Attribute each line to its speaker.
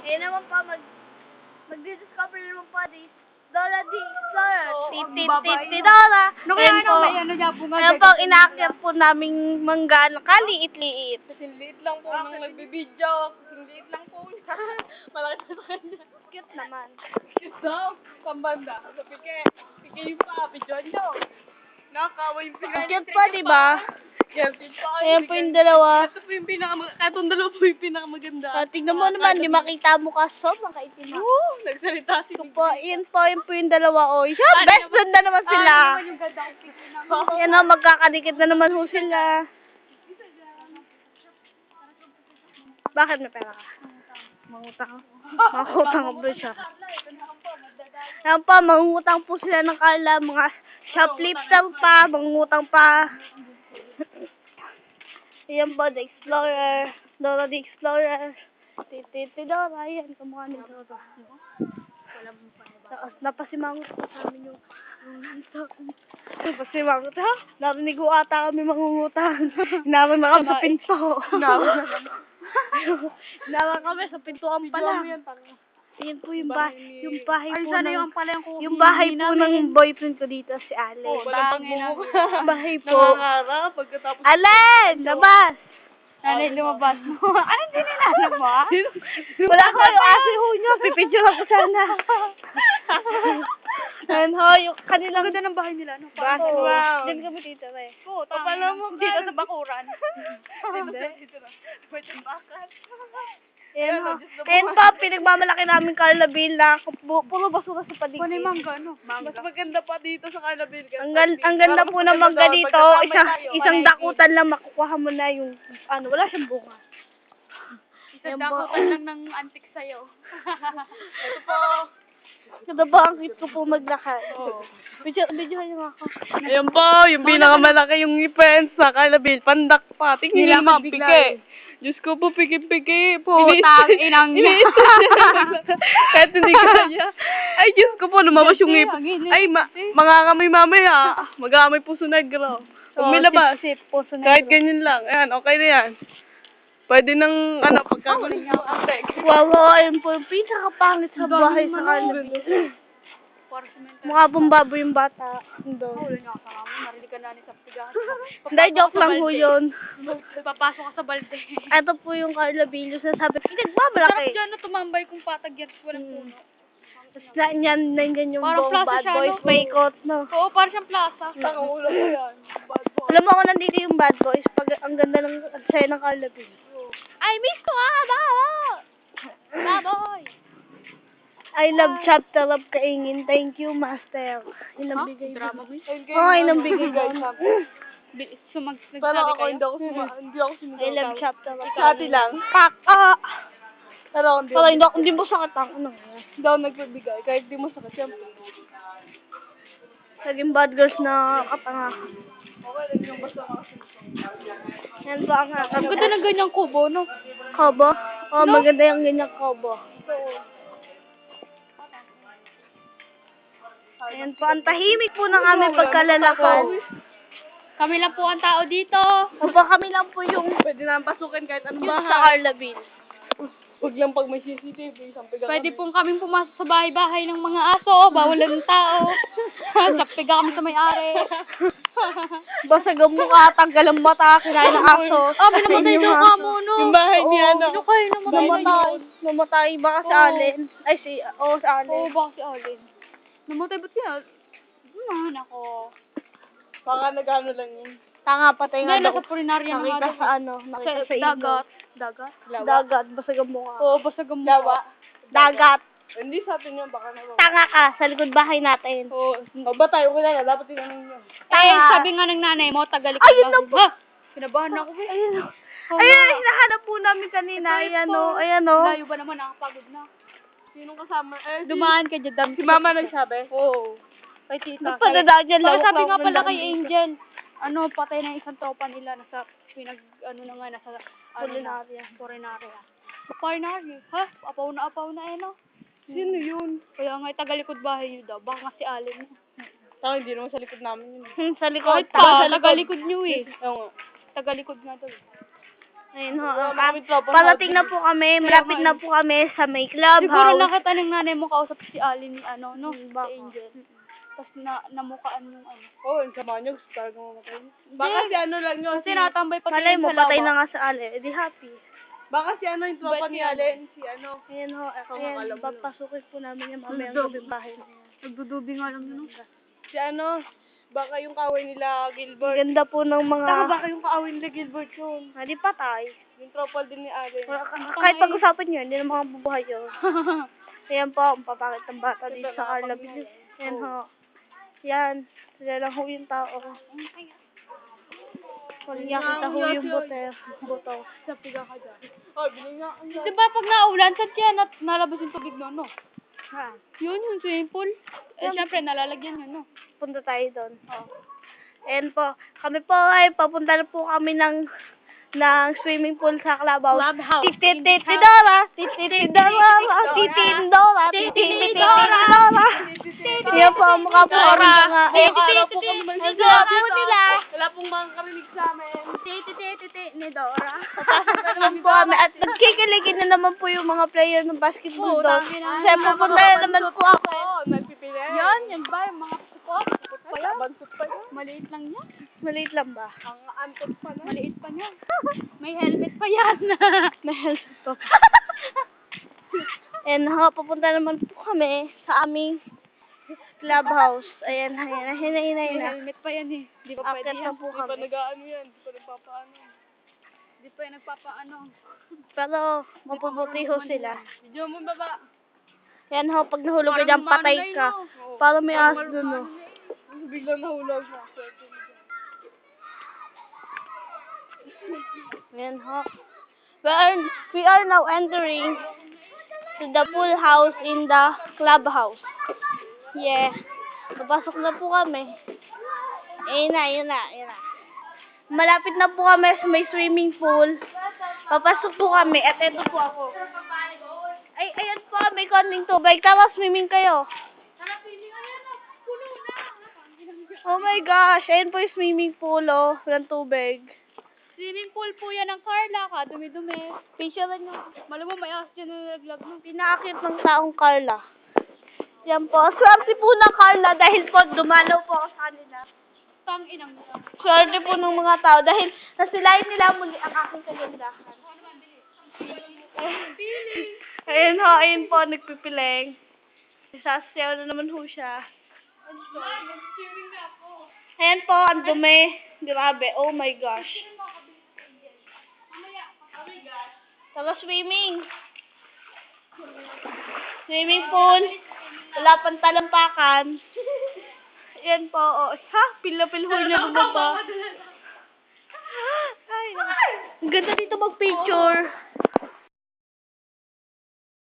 Speaker 1: Eh naman pa, mag-discover naman pa di Dora the Explorer. Titi Dora. Ayan po. Ayan po, inaakyat po naming mangga na kaliit-liit.
Speaker 2: Kasing liit lang po nang nagbibidyo. Kasing liit lang po. Malaki na sa kanya.
Speaker 1: Cute naman.
Speaker 2: Cute daw. Pambanda. Sa pike. Pike yung pa. Bidyon nyo. Nakakaway yung pinaka.
Speaker 1: Cute pa, di ba?
Speaker 2: Yes, cute pa.
Speaker 1: Ayan po yung dalawa.
Speaker 2: Ito po yung kahit yung dalawa po yung pinakamaganda.
Speaker 1: Tingnan mo naman, di makita mo ka. So, makaitim na.
Speaker 2: Nagsalita si
Speaker 1: Po, yun po yung dalawa. O, siya, best friend na naman sila.
Speaker 2: yung ganda ang pike namin.
Speaker 1: Yan o, magkakadikit na naman ho sila. Bakit may pera ka? Mangutang. Mangutang po siya. Yan pa, mangutang po sila ng kala. Mga shoplifter pa, mangutang pa. Yan po, the Explorer. Dora the Explorer. Titi Dora. Yan, kamukha ni Dora. Napasimangot po sa amin yung napasimangot ha? Narinig ko ata kami mangungutang. Inaman na kami sa pinto. Inaman kami sa pintuan pala. Yan po yung bahay po yung bahay po ng boyfriend ko dito, si Ale. Bahay po.
Speaker 2: Nangangarap pagkatapos.
Speaker 1: Alen! Labas!
Speaker 2: Nanay, lumabas mo. Ano hindi nilalang mo?
Speaker 1: Wala ko yung aso ho nyo. Pipicture ako sana. Ayan ho, yung kanilang
Speaker 2: Ganda ng bahay nila, no?
Speaker 1: bahay.
Speaker 2: Wow.
Speaker 1: Diyan kami dito, eh.
Speaker 2: Oo, tapala mo. Dito sa bakuran. Dito na. Pwede bakal.
Speaker 1: Ayan ho. Ayan pa, pinagmamalaki namin Carla Bill na puro basura sa paligid.
Speaker 2: Ano yung mangga, no? Mas maganda pa dito sa Carlabil.
Speaker 1: Ang ganda po ng mangga dito. Isang dakutan lang makukuha mo na yung wala siyang bunga.
Speaker 2: Isang dakutan lang ng antik sa'yo. Ito po.
Speaker 1: Ito ba ang cute ko po maglakad? Videohan niyo ako.
Speaker 2: Ayan po, yung pinakamalaki yung events sa Carlabil. Pandak pa. Tingnan niyo naman, pike. Diyos ko po, piki-piki po.
Speaker 1: Putang inang niya.
Speaker 2: Kahit hindi kanya. Ay, Diyos ko po, lumabas yung ipon. Ay, mangangamoy mamaya. Mag-aamoy puso negro. Huwag may labas. Kahit ganyan lang. Ayan, okay na yan. Pwede nang, pagkagulit niya ang tek.
Speaker 1: Wow, ayun po yung pinakapangit sa bahay sa Carlabil. Mukha pong baboy yung bata.
Speaker 2: Huli nga ka namin, marinig ka na ni sa pigahan.
Speaker 1: Hindi, joke lang po yun.
Speaker 2: Papasok ka sa balde.
Speaker 1: Ito po yung Carlabil. Yung sinasabi, nagmamalaki.
Speaker 2: Sarap dyan na tumambay kung patag yan, walang puno.
Speaker 1: Tapos nandiyan yung
Speaker 2: Parang
Speaker 1: buong
Speaker 2: plaza
Speaker 1: bad
Speaker 2: siya,
Speaker 1: boys,
Speaker 2: no?
Speaker 1: paikot, no?
Speaker 2: Oo, parang siyang plaza. Ulo ko yan.
Speaker 1: Alam mo ako nandito yung bad boys, pag ang ganda ng sayo ng Carlabil.
Speaker 2: I miss ko baboy!
Speaker 1: I love chapter of kaingin. Thank you, master. Yun ang bigay ko.
Speaker 2: Drama mo
Speaker 1: Oo, yun ang bigay ko.
Speaker 2: Sana ako, hindi ako sumigaw.
Speaker 1: I love chapter of
Speaker 2: Sabi lang.
Speaker 1: Kaka!
Speaker 2: Pero
Speaker 1: Hindi mo sakit ang ano.
Speaker 2: hindi ako nagbibigay. Kahit di mo sakit, siyempre.
Speaker 1: Naging bad girls na katanga.
Speaker 2: Okay, lagi yung basta kasi.
Speaker 1: Yan ba ang
Speaker 2: Ang ganda ng ganyang kubo, no?
Speaker 1: Kobo? Oo, maganda yung ganyan kobo. Ayan po, ang tahimik po ng aming pagkalalakad.
Speaker 2: Kami lang po ang tao dito.
Speaker 1: Opo, kami lang po yung
Speaker 2: Pwede naman pasukin kahit anong
Speaker 1: sa
Speaker 2: bahay.
Speaker 1: Carlabil.
Speaker 2: Huwag lang pag may CCTV, isang piga
Speaker 3: Pwede pong kaming pumasok sa bahay-bahay ng mga aso, bawal ng tao. Sapiga kami sa may-ari.
Speaker 1: Basag ang mukha, tanggal ang mata, kinain ng aso.
Speaker 3: Pinamatay daw ka mo, no?
Speaker 2: Yung bahay niya, no?
Speaker 3: Ano kayo namatay?
Speaker 1: Namatay, baka si Allen. Ay, si Allen.
Speaker 3: Oo, baka si Alin. Namatay ba't yan? Nako.
Speaker 2: Baka nag-ano lang yun.
Speaker 1: Tanga, patay nga
Speaker 3: Hindi,
Speaker 1: daw.
Speaker 3: nasa pulinarya na
Speaker 1: Nakita
Speaker 3: nga
Speaker 1: sa
Speaker 3: daw.
Speaker 1: nakita sa
Speaker 3: Dagat.
Speaker 1: Dagat?
Speaker 2: Lawa.
Speaker 1: Dagat, basag ang mukha.
Speaker 3: Oo, basag ang
Speaker 2: Lawa.
Speaker 1: Dagat.
Speaker 2: Hindi sa atin yun, baka naman.
Speaker 1: Tanga ka, sa likod bahay natin.
Speaker 2: Oo. Ba tayo kilala, dapat tinanong nyo.
Speaker 3: Sabi nga ng nanay mo, tagalik ka
Speaker 1: Ayun
Speaker 3: ba?
Speaker 1: lang po.
Speaker 3: Ha? Kinabahan ako.
Speaker 1: Ayun. Ayun, hinahanap po namin kanina. Ayan o, ayan o.
Speaker 3: Layo ba naman, nakapagod na.
Speaker 2: Sinong kasama?
Speaker 3: Dumaan ka dyan.
Speaker 2: Si mama nagsabi?
Speaker 3: Oo. Kay tita.
Speaker 1: Nagpadadaan dyan, lawak
Speaker 3: Sabi nga
Speaker 1: lawak
Speaker 3: pala
Speaker 1: ng
Speaker 3: kay
Speaker 1: daan.
Speaker 3: Angel, patay na isang tropa nila nasa nasa Culinarya. Culinarya? Ha? Apaw na no?
Speaker 2: Sino yun?
Speaker 3: Kaya nga, tagalikod bahay nyo daw. Baka nga si Allen.
Speaker 2: Saka hindi naman sa likod namin yun.
Speaker 1: Sa likod.
Speaker 3: Kahit pa, tagalikod nyo eh.
Speaker 2: Oo nga.
Speaker 3: Tagalikod nga daw.
Speaker 1: Ayun ho.
Speaker 2: Marami tropa
Speaker 1: Parating
Speaker 2: natin.
Speaker 1: na po kami. Malapit na po kami sa may clubhouse.
Speaker 3: Siguro nakita ng nanay mo kausap si Ali ni ano, no? Si
Speaker 1: Baka.
Speaker 3: Angel. Tapos namukaan yung ano.
Speaker 2: Oo, yung sama niyo, gusto talaga mamatay. Baka si ano lang yun.
Speaker 3: Kasi natambay pati
Speaker 1: Malay
Speaker 3: yun
Speaker 1: mo,
Speaker 3: sa
Speaker 1: patay
Speaker 3: lawa.
Speaker 1: na nga sa Ale. Edi happy.
Speaker 2: Baka si ano yung tropa
Speaker 3: Ba't
Speaker 2: ni
Speaker 3: yan?
Speaker 2: Allen, si ano.
Speaker 1: Ayan ho.
Speaker 2: alam
Speaker 1: Ayan,
Speaker 2: mo
Speaker 1: papasukin po namin yung mamaya
Speaker 2: Dudog.
Speaker 1: ng bahay na yan.
Speaker 3: Nagdudubi nga lang yun, no?
Speaker 2: Si ano, baka yung kaway nila Gilbert.
Speaker 1: Ganda po ng mga...
Speaker 2: Baka yung kaaway nila Gilbert yun.
Speaker 1: Hindi patay.
Speaker 2: Yung tropa din ni Allen.
Speaker 1: Kahit pag-usapan nyo, hindi naman mabubuhay yun. Ayan po, ang papakit ng bata dito sa Carla Village. Ayan ho. Yan. Sila lang ho yung tao. Kung nakita ho yung boto.
Speaker 2: Sa piga ka dyan. Oh, binigyan ka dyan.
Speaker 3: Diba pag naulan, saan kaya nalabas yung tubig no, no?
Speaker 1: Ha?
Speaker 3: Yun, yung swimming pool. Eh, syempre, nalalagyan yun, no?
Speaker 1: Punta tayo doon. Ayan po. Kami po ay papunta na po kami ng swimming pool sa clubhouse.
Speaker 3: Clubhouse.
Speaker 1: Tititidora! Tititidora! Tititidora! Tititidora! Yan po, mukha po kami mga...
Speaker 2: Akala po kami may
Speaker 1: Ang gwapo nila.
Speaker 2: Wala pong mga karinig sa amin.
Speaker 3: Ni Dora.
Speaker 1: Naman po kami at nagkikiligin na naman po yung mga player ng basketball doon. Kasi pupunta na naman po ako.
Speaker 2: Oo, nagpipili.
Speaker 3: Yan ba, yung mga support?
Speaker 2: Pa yan. Bansot pa yan.
Speaker 3: Maliit lang yan.
Speaker 1: Maliit lang ba?
Speaker 2: Ang antot pa na.
Speaker 3: Maliit pa yan. May helmet pa yan.
Speaker 1: Mahal po. And pupunta naman po kami sa aming clubhouse. Ayan, ayan, ayan,
Speaker 3: May
Speaker 1: ayan.
Speaker 3: helmet pa yan eh. Di pa pwede
Speaker 1: Akit
Speaker 3: yan.
Speaker 1: na po
Speaker 2: Di pa
Speaker 1: kami.
Speaker 2: nag-ano yan. Di pa nagpapaano.
Speaker 3: Di pa yan nagpapaano.
Speaker 1: Pero mapubuti ho sila.
Speaker 2: Video mo baba.
Speaker 1: Yan ho, pag nahulog ka dyan, patay ka. Para may as dun ho.
Speaker 2: Biglang nahulog mo.
Speaker 1: Yan ho. We are now entering to the pool house in the clubhouse. Yeah. Papasok na po kami. Ayun na, yun na, yun na. Malapit na po kami sa may swimming pool. Papasok po kami at eto po ako. Ay, ayan po, may konting tubig. Tama, swimming kayo. Oh my gosh, ayan po yung swimming pool, oh. Walang tubig.
Speaker 3: Swimming pool po yan ng Carla ka. Dumi-dumi.
Speaker 1: Picture nyo.
Speaker 3: Malamang may aas dyan na naglag no.
Speaker 1: Pinakakit ng taong Carla. Yan po. Swerte po ng Carla dahil po dumalaw po ako sa kanila.
Speaker 3: Tang inang nila.
Speaker 1: Swerte po ng mga tao dahil nasilayan nila muli ang aking kagandahan. Ayun ho, ayun po, nagpipiling. Isasayaw na naman ho siya. Ayan po, ang dumi. Grabe, oh my gosh. Tapos swimming. Swimming pool. Wala pang talampakan. Ayan po, oh. Ha? Pila-pil ho niya bumaba. Ay, ang ganda dito mag-picture.